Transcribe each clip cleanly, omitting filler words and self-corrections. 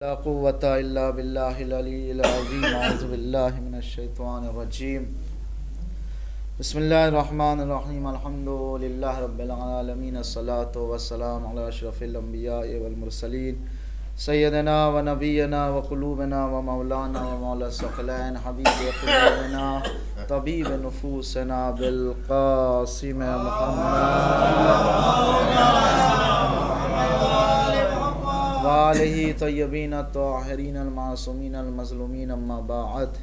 لا قوة إلا بالله العلي العظيم. أعوذ بالله من الشيطان الرجيم. بسم الله الرحمن الرحيم. الحمد لله رب العالمين. الصلاة والسلام على أشرف الأنبياء والمرسلين سيدنا ونبينا وقلوبنا ومولانا ومولى الثقلين حبيب قلوبنا طبيب نفوسنا بالقاسم وآلہ طیبین الطاہرین المعصومین المظلومین اما بعد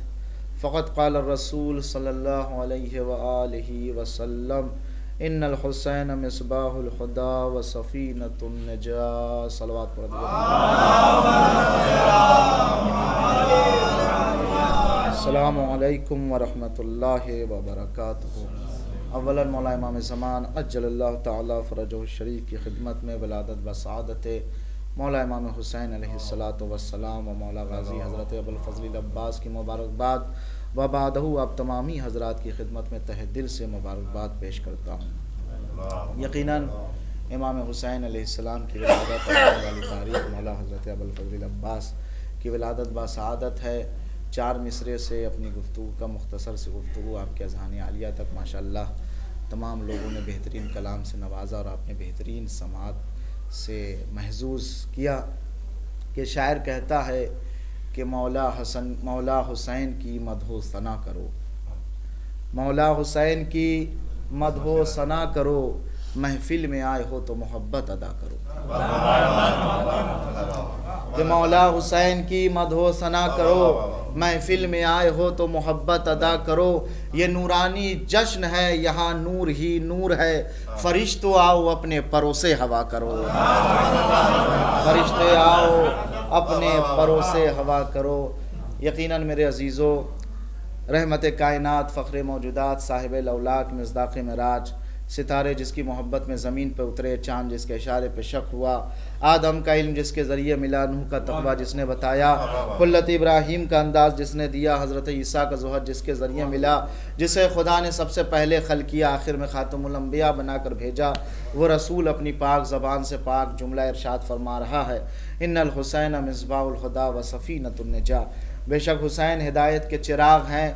فقد قال الرسول صلی اللہ علیہ وآلہ وسلم ان الحسین مصباح الہدی وسفینۃ النجاة. صلوات پڑھ دیا. السلام علیکم ورحمۃ اللہ وبرکاتہ. اولا مولا امام زمان عجل اللہ تعالی فرجہ الشریف کی خدمت میں ولادت بسعادت مولا امام حسین علیہ السلام و مولا غازی حضرت ابوالفضل العباس کی مبارکباد و بعدہ اب تمامی حضرات کی خدمت میں تہ دل سے مبارکباد پیش کرتا ہوں. یقیناً امام حسین علیہ السلام کی ولادت ہونے والی تاریخ مولا حضرت ابوالفضل العباس کی ولادت بسعادت ہے. 4 مصرے سے اپنی گفتگو کا مختصر سی گفتگو آپ کے اذہان عالیہ تک ماشاءاللہ تمام لوگوں نے بہترین کلام سے نوازا اور آپ نے بہترین سماعت سے محظوظ کیا کہ شاعر کہتا ہے کہ مولا حسین کی مدح و ثنا کرو، مولا حسین کی مدح و ثنا کرو، محفل میں آئے ہو تو محبت ادا کرو. کہ مولا حسین کی مدح و ثنا کرو، محفل میں آئے ہو تو محبت ادا کرو. یہ نورانی جشن ہے، یہاں نور ہی نور ہے، فرشتوں آؤ اپنے پروں سے ہوا کرو. فرشتے آؤ اپنے پروں سے ہوا کرو. یقیناً میرے عزیزو، رحمت کائنات، فخر موجودات، صاحب لولاک، مصداق معراج، ستارے جس کی محبت میں زمین پہ اترے، چاند جس کے اشارے پہ شق ہوا، آدم کا علم جس کے ذریعے ملا، نوح کا تقویٰ جس نے بتایا، خلت ابراہیم کا انداز جس نے دیا، حضرت عیسیٰ کا ظہر جس کے ذریعے ملا، جسے خدا نے سب سے پہلے خلق کیا، آخر میں خاتم الانبیاء بنا کر بھیجا، وہ رسول اپنی پاک زبان سے پاک جملہ ارشاد فرما رہا ہے ان الحسین مصباح الہدی وسفینۃ النجاة. بے شک حسین ہدایت کے چراغ ہیں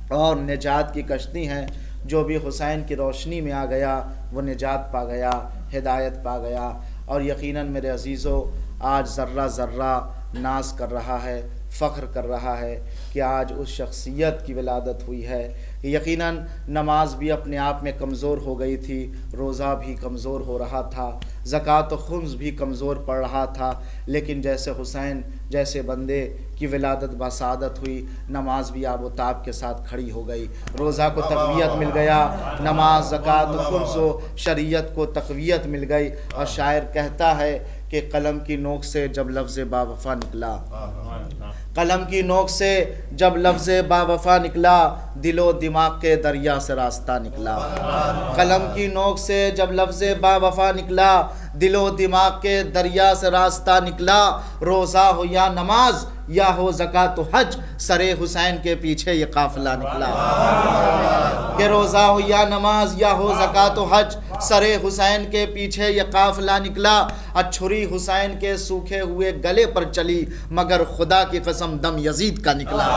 اور نجات کی کشتی ہیں. جو بھی حسین کی روشنی میں آ گیا وہ نجات پا گیا، ہدایت پا گیا. اور یقیناً میرے عزیزو، آج ذرہ ذرہ ناز کر رہا ہے، فخر کر رہا ہے کہ آج اس شخصیت کی ولادت ہوئی ہے. یقیناً نماز بھی اپنے آپ میں کمزور ہو گئی تھی، روزہ بھی کمزور ہو رہا تھا، زکوٰۃ و خمس بھی کمزور پڑ رہا تھا، لیکن جیسے حسین جیسے بندے کی ولادت بسعادت ہوئی، نماز بھی آب و تاب کے ساتھ کھڑی ہو گئی، روزہ کو تقویت مل گیا، نماز، زکوٰۃ و خمس و شریعت کو تقویت مل گئی. اور شاعر کہتا ہے کہ قلم کی نوک سے جب لفظ با وفا نکلا، قلم کی نوک سے جب لفظ با وفا نکلا، دل و دماغ کے دریا سے راستہ نکلا. قلم کی نوک سے جب لفظ با وفا نکلا، دل و دماغ کے دریا سے راستہ نکلا. روزہ ہو یا نماز یا ہو زکوٰۃ و حج، سر حسین کے پیچھے یہ قافلہ نکلا. کہ روزہ ہو یا نماز یا ہو زکوٰۃ و حج، سر حسین کے پیچھے یہ قافلہ نکلا. چھری حسین کے سوکھے ہوئے گلے پر چلی، مگر خدا کی قسم دم یزید کا نکلا.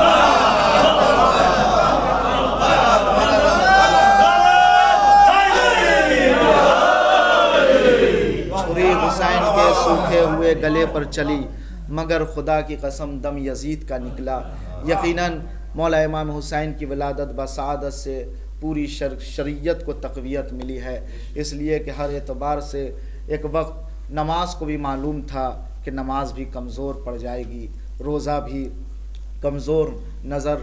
چھری حسین کے سوکھے ہوئے گلے پر چلی، مگر خدا کی قسم دم یزید کا نکلا. یقیناً مولا امام حسین کی ولادت بسعادت سے پوری شریعت کو تقویت ملی ہے. اس لیے کہ ہر اعتبار سے ایک وقت نماز کو بھی معلوم تھا کہ نماز بھی کمزور پڑ جائے گی، روزہ بھی کمزور نظر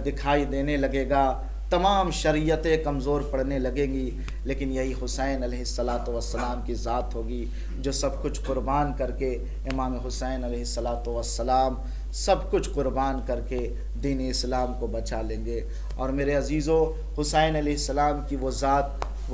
دکھائی دینے لگے گا، تمام شریعتیں کمزور پڑنے لگیں گی، لیکن یہی حسین علیہ السلام کی ذات ہوگی جو سب کچھ قربان کر کے، امام حسین علیہ السلام سب کچھ قربان کر کے دین اسلام کو بچا لیں گے. اور میرے عزیزو، حسین علیہ السلام کی وہ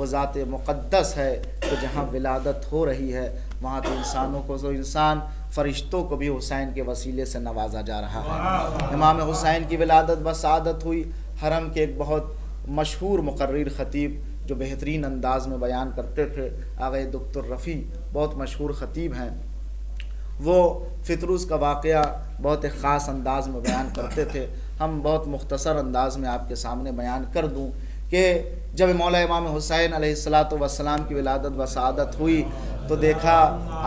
ذات مقدس ہے کہ جہاں ولادت ہو رہی ہے وہاں تو انسانوں کو، تو انسان فرشتوں کو بھی حسین کے وسیلے سے نوازا جا رہا ہے. امام حسین کی ولادت بسعادت ہوئی. حرم کے ایک بہت مشہور مقرر خطیب جو بہترین انداز میں بیان کرتے تھے، آغا دکتر رفیع، بہت مشہور خطیب ہیں، وہ فطروس کا واقعہ بہت ایک خاص انداز میں بیان کرتے تھے. ہم بہت مختصر انداز میں آپ کے سامنے بیان کر دوں کہ جب مولا امام حسین علیہ الصلاۃ والسلام کی ولادت و سعادت ہوئی تو دیکھا،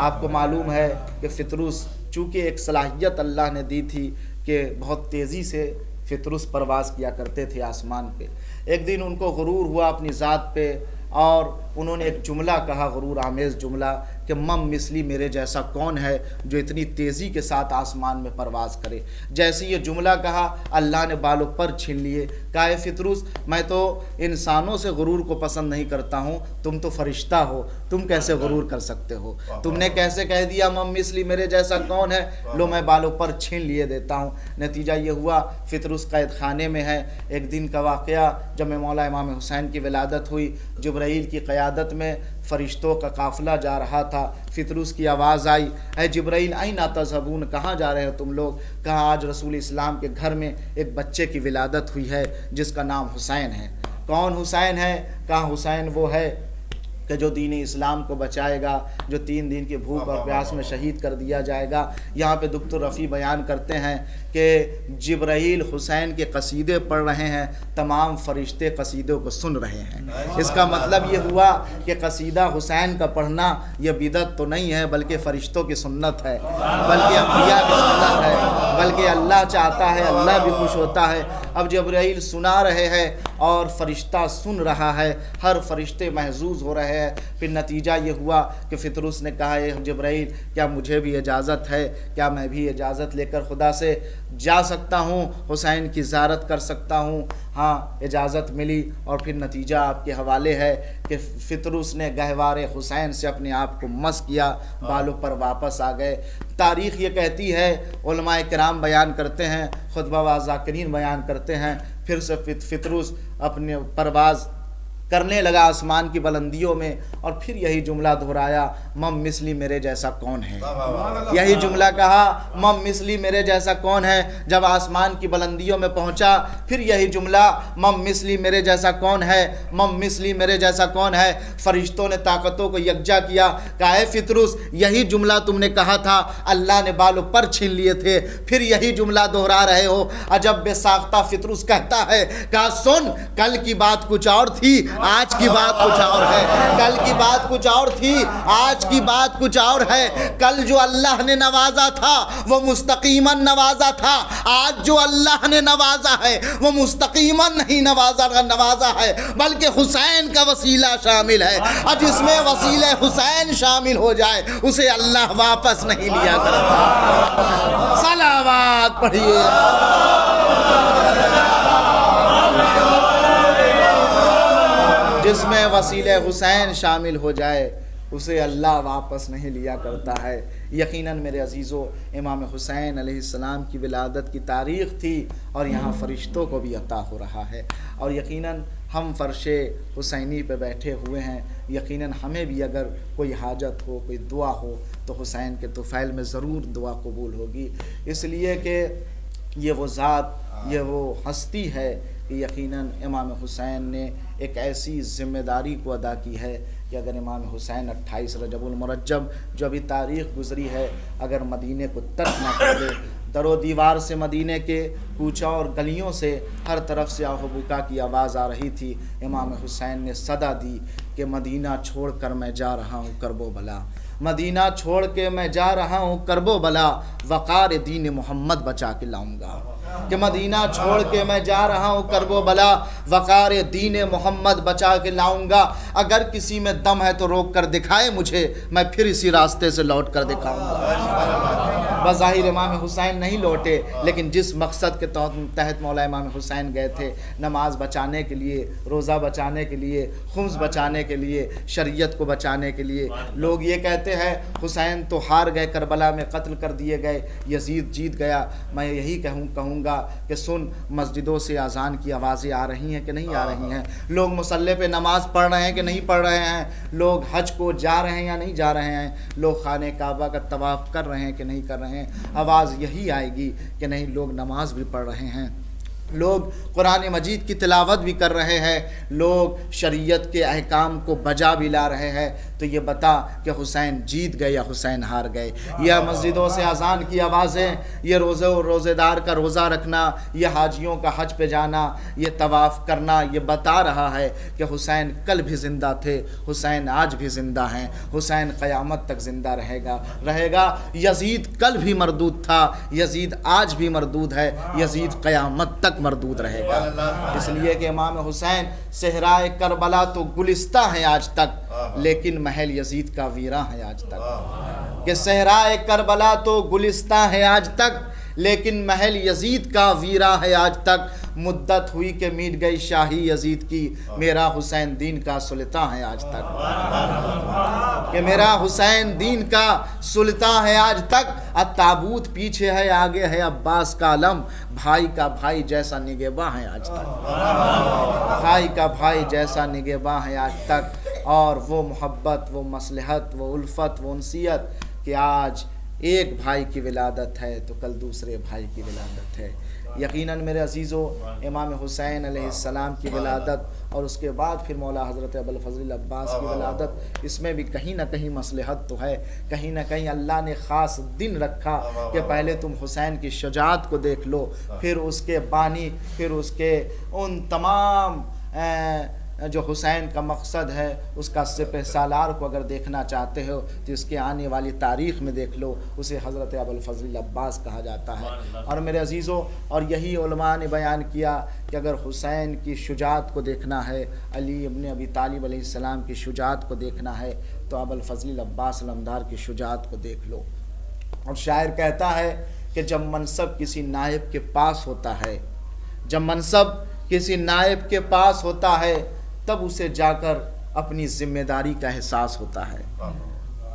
آپ کو معلوم ہے کہ فطروس چونکہ ایک صلاحیت اللہ نے دی تھی کہ بہت تیزی سے فطروس پرواز کیا کرتے تھے آسمان پہ. ایک دن ان کو غرور ہوا اپنی ذات پہ اور انہوں نے ایک جملہ کہا، غرور آمیز جملہ، کہ مم مثلی میرے جیسا کون ہے جو اتنی تیزی کے ساتھ آسمان میں پرواز کرے. جیسے یہ جملہ کہا اللہ نے بال و پر چھین لیے. کہا اے فطروس، میں تو انسانوں سے غرور کو پسند نہیں کرتا ہوں، تم تو فرشتہ ہو، تم کیسے غرور کر سکتے ہو؟ تم نے کیسے کہہ دیا مم مثلی میرے جیسا کون ہے، لو میں بال و پر چھین لیے دیتا ہوں. نتیجہ یہ ہوا فطروس قید خانے میں ہے. ایک دن کا واقعہ جب میں مولا امام حسین کی ولادت ہوئی، جبرائیل کی قیادت میں فرشتوں کا قافلہ جا رہا تھا. فطروس کی آواز آئی، اے جبرائیل این تذهبون، کہاں جا رہے ہو تم لوگ؟ کہا آج رسول اسلام کے گھر میں ایک بچے کی ولادت ہوئی ہے جس کا نام حسین ہے. کون حسین ہے؟ کہا حسین وہ ہے کہ جو دین اسلام کو بچائے گا، جو 3 دن کی بھوک اور پیاس میں شہید کر دیا جائے گا. یہاں پہ دکتور رفیع بیان کرتے ہیں کہ جبرائیل حسین کے قصیدے پڑھ رہے ہیں، تمام فرشتے قصیدوں کو سن رہے ہیں. اس کا مطلب یہ ہوا کہ قصیدہ حسین کا پڑھنا یہ بدعت تو نہیں ہے، بلکہ فرشتوں کی سنت ہے، بلکہ انبیاء کی سنت ہے، بلکہ اللہ چاہتا ہے، اللہ بھی خوش ہوتا ہے. اب جبرائیل سنا رہے ہیں اور فرشتہ سن رہا ہے، ہر فرشتے محظوظ ہو رہے ہیں. پھر نتیجہ یہ ہوا کہ فطروس نے کہا اے جبرائیل، کیا مجھے بھی اجازت ہے؟ کیا میں بھی اجازت لے کر خدا سے جا سکتا ہوں، حسین کی زیارت کر سکتا ہوں؟ ہاں، اجازت ملی. اور پھر نتیجہ آپ کے حوالے ہے کہ فطروس نے گہوار حسین سے اپنے آپ کو مس کیا، بالوں پر واپس آ گئے. تاریخ یہ کہتی ہے، علماء کرام بیان کرتے ہیں، خطبہ و ذاکرین بیان کرتے ہیں، پھر سے فطروس اپنے پرواز کرنے لگا آسمان کی بلندیوں میں، اور پھر یہی جملہ دہرایا، مم مثلی میرے جیسا کون ہے؟ یہی جملہ کہا، مم مثلی میرے جیسا کون ہے؟ جب آسمان کی بلندیوں میں پہنچا پھر یہی جملہ، مم مثلی میرے جیسا کون ہے؟ مم مثلی میرے جیسا کون ہے؟ فرشتوں نے طاقتوں کو یکجا کیا، کہا اے فطروس، یہی جملہ تم نے کہا تھا، اللہ نے بالوں پر چھین لیے تھے، پھر یہی جملہ دہرا رہے ہو. عجب بے ساختہ فطروس کہتا ہے، کہا سن، کل کی بات کچھ اور تھی، آج کی بات کچھ اور ہے. کل کی بات کچھ اور تھی، آج کی بات کچھ اور ہے. کل جو اللہ نے نوازا تھا وہ مستقیماً نوازا تھا، آج جو اللہ نے نوازا ہے وہ مستقیماً نہیں نوازا ہے، بلکہ حسین کا وسیلہ شامل ہے، اور جس میں وسیلہ حسین شامل ہو جائے اسے اللہ واپس نہیں لیا کرتا. صلوات پڑھیے. جس میں وسیلہ حسین شامل ہو جائے اسے اللہ واپس نہیں لیا کرتا ہے. یقیناً میرے عزیزو، امام حسین علیہ السلام کی ولادت کی تاریخ تھی اور یہاں فرشتوں کو بھی عطا ہو رہا ہے، اور یقیناً ہم فرش حسینی پہ بیٹھے ہوئے ہیں. یقیناً ہمیں بھی اگر کوئی حاجت ہو، کوئی دعا ہو تو حسین کے طفیل میں ضرور دعا قبول ہوگی، اس لیے کہ یہ وہ ذات، یہ وہ ہستی ہے کہ یقیناً امام حسین نے ایک ایسی ذمہ داری کو ادا کی ہے کہ اگر امام حسین 28 رجب المرجب جو ابھی تاریخ گزری ہے، اگر مدینے کو ترک نہ کر دے، در و دیوار سے مدینے کے کوچوں اور گلیوں سے ہر طرف سے آہ و بکا کی آواز آ رہی تھی، امام حسین نے صدا دی کہ مدینہ چھوڑ کر میں جا رہا ہوں کرب و بلا، مدینہ چھوڑ کے میں جا رہا ہوں کرب و بلا، وقار دین محمد بچا کے لاؤں گا. کہ مدینہ چھوڑ کے میں جا رہا ہوں کرب و بلا، وقار دین محمد بچا کے لاؤں گا. اگر کسی میں دم ہے تو روک کر دکھائے مجھے، میں پھر اسی راستے سے لوٹ کر دکھاؤں گا. بظاہر امام حسین نہیں لوٹے، لیکن جس مقصد کے تحت مولا امام حسین گئے تھے، نماز بچانے کے لیے، روزہ بچانے کے لیے، خمس بچانے کے لیے، شریعت کو بچانے کے لیے. لوگ یہ کہتے ہیں حسین تو ہار گئے، کربلا میں قتل کر دیے گئے، یزید جیت گیا. میں یہی کہوں گا کہ سن، مسجدوں سے اذان کی آوازیں آ رہی ہیں کہ نہیں آ رہی ہیں؟ لوگ مصلی پہ نماز پڑھ رہے ہیں کہ نہیں پڑھ رہے ہیں؟ لوگ حج کو جا رہے ہیں یا نہیں جا رہے ہیں؟ لوگ خانہ کعبہ کا طواف کر رہے ہیں کہ نہیں کر رہے ہیں؟ آواز یہی آئے گی کہ نہیں، لوگ نماز بھی پڑھ رہے ہیں. لوگ قرآن مجید کی تلاوت بھی کر رہے ہیں، لوگ شریعت کے احکام کو بجا بھی لا رہے ہیں، تو یہ بتا کہ حسین جیت گئے یا حسین ہار گئے؟ یہ مسجدوں سے اذان کی آوازیں، یہ روزے دار کا روزہ رکھنا، یہ حاجیوں کا حج پہ جانا، یہ طواف کرنا، یہ بتا رہا ہے کہ حسین کل بھی زندہ تھے، حسین آج بھی زندہ ہیں، حسین قیامت تک زندہ رہے گا۔ یزید کل بھی مردود تھا، یزید آج بھی مردود ہے، یزید قیامت تک مردود رہے گا۔ اس لیے کہ امام حسین صحرائے کربلا تو گلستہ ہیں آج تک، لیکن محل یزید کا ویراں ہے آج تک۔ کہ صحرائے کربلا تو گلستہ ہے آج تک، لیکن محل یزید کا ویراں ہے آج تک۔ مدت ہوئی کہ میٹ گئی شاہی یزید کی، میرا حسین دین کا سلطان ہے آج تک۔ کہ میرا حسین دین کا سلطان ہے آج تک۔ تابوت پیچھے ہے، آگے ہے عباس کا علم، بھائی کا بھائی جیسا نگہباں ہے آج تک۔ بھائی کا بھائی جیسا نگہباں ہے آج تک۔ اور وہ محبت، وہ مصلحت، وہ الفت، وہ انسیت کہ آج ایک بھائی کی ولادت ہے تو کل دوسرے بھائی کی ولادت ہے۔ یقیناً میرے عزیزو، امام حسین علیہ السلام کی ولادت اور اس کے بعد پھر مولا حضرت ابوالفضل عباس کی ولادت، اس میں بھی کہیں نہ کہیں مصلحت تو ہے، کہیں نہ کہیں اللہ نے خاص دن رکھا کہ پہلے تم حسین کی شجاعت کو دیکھ لو، پھر اس کے بانی، پھر اس کے ان تمام جو حسین کا مقصد ہے اس کا سپہ سالار کو اگر دیکھنا چاہتے ہو تو اس کے آنے والی تاریخ میں دیکھ لو، اسے حضرت ابوالفضل عباس کہا جاتا ہے۔ اور میرے عزیزوں، اور یہی علماء نے بیان کیا کہ اگر حسین کی شجاعت کو دیکھنا ہے، علی ابن ابی طالب علیہ السلام کی شجاعت کو دیکھنا ہے، تو ابوالفضل عباس علمدار کی شجاعت کو دیکھ لو۔ اور شاعر کہتا ہے کہ جب منصب کسی نائب کے پاس ہوتا ہے، جب منصب کسی نائب کے پاس ہوتا ہے، تب اسے جا کر اپنی ذمہ داری کا احساس ہوتا ہے۔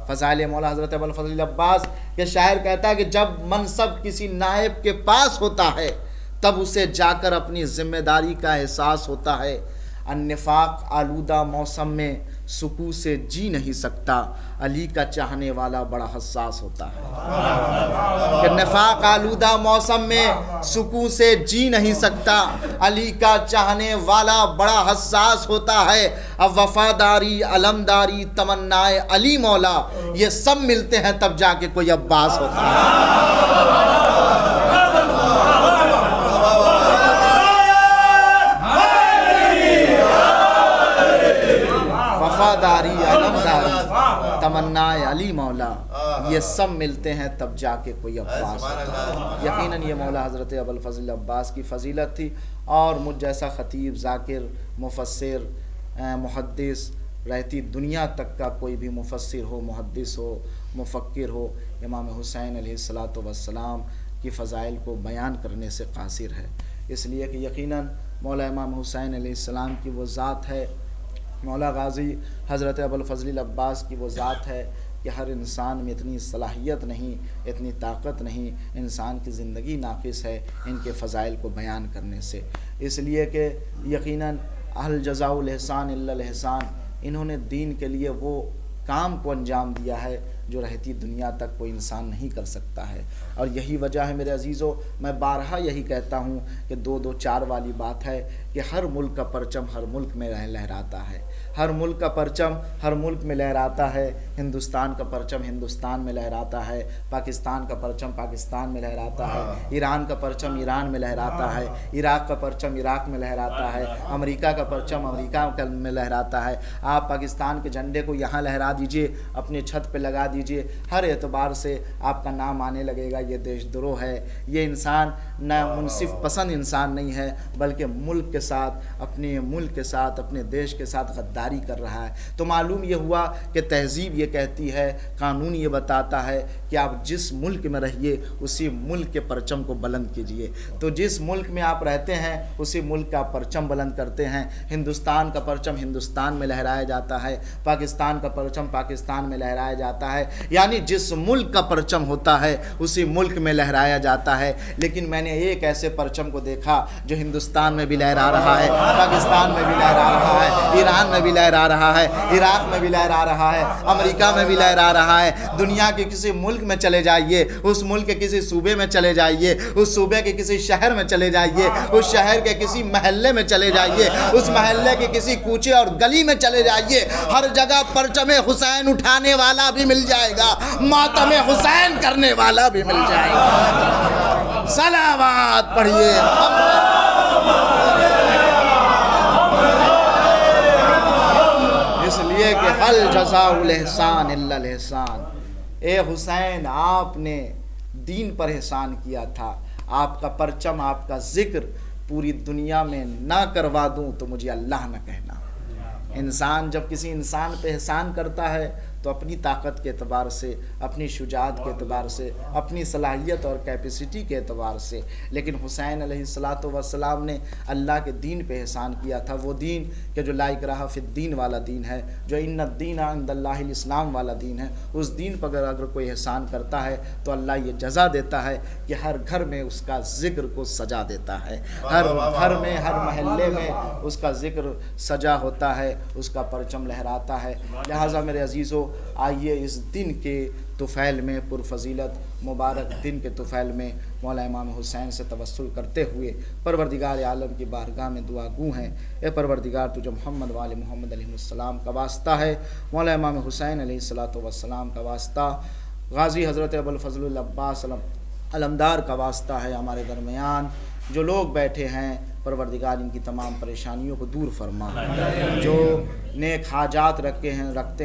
فضائل مولا حضرت ابوالفضل عباس کے شاعر کہتا ہے کہ جب منصب کسی نائب کے پاس ہوتا ہے تب اسے جا کر اپنی ذمہ داری کا احساس ہوتا ہے۔ النفاق آلودہ موسم میں سکون سے جی نہیں سکتا، علی کا چاہنے والا بڑا حساس ہوتا ہے۔ کہ نفاق آلودہ موسم میں سکون سے جی نہیں سکتا، علی کا چاہنے والا بڑا حساس ہوتا ہے۔ اب وفاداری، علمداری، تمنائے علی مولا، یہ سب ملتے ہیں تب جا کے کوئی عباس ہوتا ہے۔ وفاداری، علمداری، تمنائے علی مولا، یہ سب ملتے ہیں تب جا کے کوئی عباس ہوتا ہے۔ یقیناً یہ مولا حضرت ابوالفضل عباس کی فضیلت تھی، اور مجھ جیسا خطیب، ذاکر، مفسر، محدث رہتی دنیا تک کا کوئی بھی مفسر ہو، محدث ہو، مفکر ہو، امام حسین علیہ السلام کی فضائل کو بیان کرنے سے قاصر ہے۔ اس لیے کہ یقیناً مولا امام حسین علیہ السلام کی وہ ذات ہے، مولا غازی حضرت ابوالفضل عباس کی وہ ذات ہے کہ ہر انسان میں اتنی صلاحیت نہیں، اتنی طاقت نہیں، انسان کی زندگی ناقص ہے ان کے فضائل کو بیان کرنے سے۔ اس لیے کہ یقیناً اہل جزاء الاحسان الا الاحسان، انہوں نے دین کے لیے وہ کام کو انجام دیا ہے جو رہتی دنیا تک کوئی انسان نہیں کر سکتا ہے۔ اور یہی وجہ ہے میرے عزیزو، میں بارہا یہی کہتا ہوں کہ 2-2-4 والی بات ہے کہ ہر ملک کا پرچم ہر ملک میں لہراتا ہے، ہر ملک کا پرچم ہر ملک میں لہراتا ہے۔ ہندوستان کا پرچم ہندوستان میں لہراتا ہے، پاکستان کا پرچم پاکستان میں لہراتا ہے، ایران کا پرچم ایران میں لہراتا ہے، عراق کا پرچم عراق میں لہراتا ہے، امریکہ کا پرچم امریکہ میں لہراتا ہے۔ آپ پاکستان کے جھنڈے کو یہاں لہرا دیجئے، اپنے چھت پہ لگا دیجئے، ہر اعتبار سے آپ کا نام آنے لگے گا یہ دیش دروہ ہے، یہ انسان نہ منصف پسند انسان نہیں ہے، بلکہ ملک کے ساتھ، اپنے ملک کے ساتھ، اپنے دیش کے ساتھ غداری کر رہا ہے۔ تو معلوم یہ ہوا کہ تہذیب یہ کہتی ہے، قانون یہ بتاتا ہے کہ آپ جس ملک میں رہیے اسی ملک کے پرچم کو بلند کیجئے۔ تو جس ملک میں آپ رہتے ہیں اسی ملک کا پرچم بلند کرتے ہیں۔ ہندوستان کا پرچم ہندوستان میں لہرایا جاتا ہے، پاکستان کا پرچم پاکستان میں لہرایا جاتا ہے، یعنی جس ملک کا پرچم ہوتا ہے اسی ملک میں لہرایا جاتا ہے. لیکن میں نے ایک ایسے پرچم کو دیکھا جو ہندوستان میں بھی لہرا رہا ہے, پاکستان میں بھی لہرا رہا ہے, ایران میں بھی لہرا رہا ہے, عراق میں بھی لہرا رہا ہے, امریکہ میں بھی لہرا رہا ہے. دنیا کے کسی ملک میں چلے جائیے, اس ملک کے کسی صوبے میں چلے جائیے, اس صوبے کے کسی شہر میں چلے جائیے, اس شہر کے کسی محلے میں چلے جائیے, اس محلے کے کسی کوچے اور گلی میں چلے جائیے, ہر جگہ پرچم حسین اٹھانے والا بھی مل جائے گا, ماتم حسین کرنے والا بھی مل جائے گا. صلوات پڑھیے. اس لیے کہ حل جزاء الاحسان الا الاحسان. اے حسین, آپ نے دین پر احسان کیا تھا, آپ کا پرچم, آپ کا ذکر پوری دنیا میں نہ کروا دوں تو مجھے اللہ نہ کہنا. انسان جب کسی انسان پہ احسان کرتا ہے تو اپنی طاقت کے اعتبار سے, اپنی شجاعت کے اعتبار سے, اپنی صلاحیت اور کیپیسٹی کے اعتبار سے. لیکن حسین علیہ السلام نے اللہ کے دین پہ احسان کیا تھا, وہ دین کہ جو لا اکراہ فی الدین والا دین ہے, جو ان الدین عند اللہ الاسلام والا دین ہے. اس دین پر اگر کوئی احسان کرتا ہے تو اللہ یہ جزا دیتا ہے کہ ہر گھر میں اس کا ذکر کو سجا دیتا ہے, ہر گھر میں, ہر محلے میں اس کا ذکر سجا ہوتا ہے, اس کا پرچم لہراتا ہے. لہٰذا میرے عزیزو, آئیے اس دن کے طفیل میں, پرفضیلت مبارک دن کے طفیل میں مولا امام حسین سے توسل کرتے ہوئے پروردگار عالم کی بارگاہ میں دعا گو ہیں. اے پروردگار, تجھے محمد وآل محمد علیہ السلام کا واسطہ ہے, مولا امام حسین علیہ السلام کا واسطہ, غازی حضرت ابوالفضل العباس علمدار کا واسطہ ہے. ہمارے درمیان جو لوگ بیٹھے ہیں, پروردگار ان کی تمام پریشانیوں کو دور فرما. جو نیک حاجات رکھتے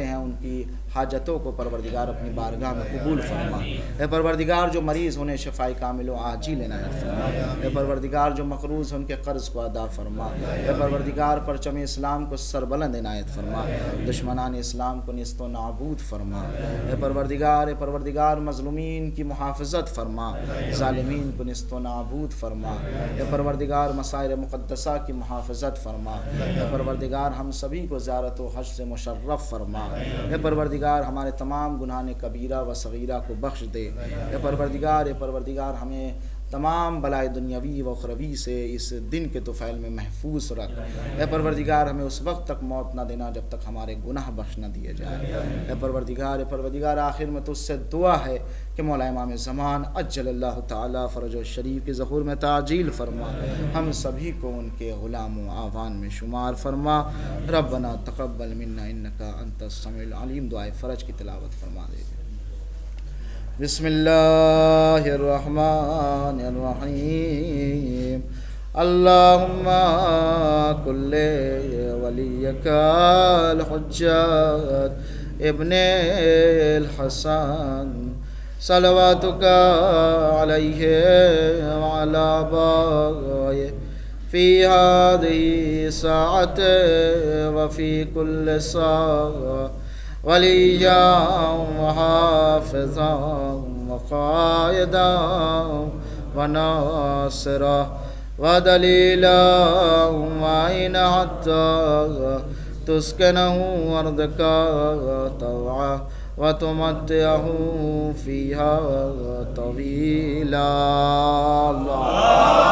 ہیں ان کی حاجتوں کو پروردگار اپنی بارگاہ میں قبول فرما. اے پروردگار, جو مریض انہیں شفاء کامل و عاجل عنایت فرما. اے پروردگار, جو مقروض ہیں ان کے قرض کو ادا فرما. اے پروردگار, پرچم اسلام کو سربلند عنایت فرما, دشمنان اسلام کو نیست و نابود فرما. اے پروردگار, مظلومین کی محافظت فرما, ظالمین کو نیست و نابود فرما. اے پروردگار, مسائل مقدسہ کی محافظت فرما. اے پروردگار, ہم سبھی کو زیارت و حج سے مشرف فرما. اے پروردگار, ہمارے تمام گناہ کبیرہ و صغیرہ کو بخش دے. اے پروردگار, ہمیں تمام بلائے دنیاوی و اخروی سے اس دن کے طفیل میں محفوظ رکھ. اے پروردگار, ہمیں اس وقت تک موت نہ دینا جب تک ہمارے گناہ بخش نہ دیے جائیں. اے پروردگار, آخر میں تجھ سے دعا ہے کہ مولا امام زمان عجل اللہ تعالی فرج الشریف کے ظہور میں تعجیل فرما, ہم سبھی کو ان کے غلام و آوان میں شمار فرما. ربنا تقبل منا انکا انت السمیع العلیم. دعائے فرج کی تلاوت فرما دے. بسم اللہ الرحمن الرحیم. اللہم کل ولیک الحجت ابن الحسن صلواتک علیہ وعلی آبائہ فی ہذہ الساعۃ وفی کل ساعۃ ولییا وحافظا وقائدا وناصرا ودلیلا وعینا حتی تسکنہ ارضک طوعا وتمتعہ فیہا طویلا. اللہ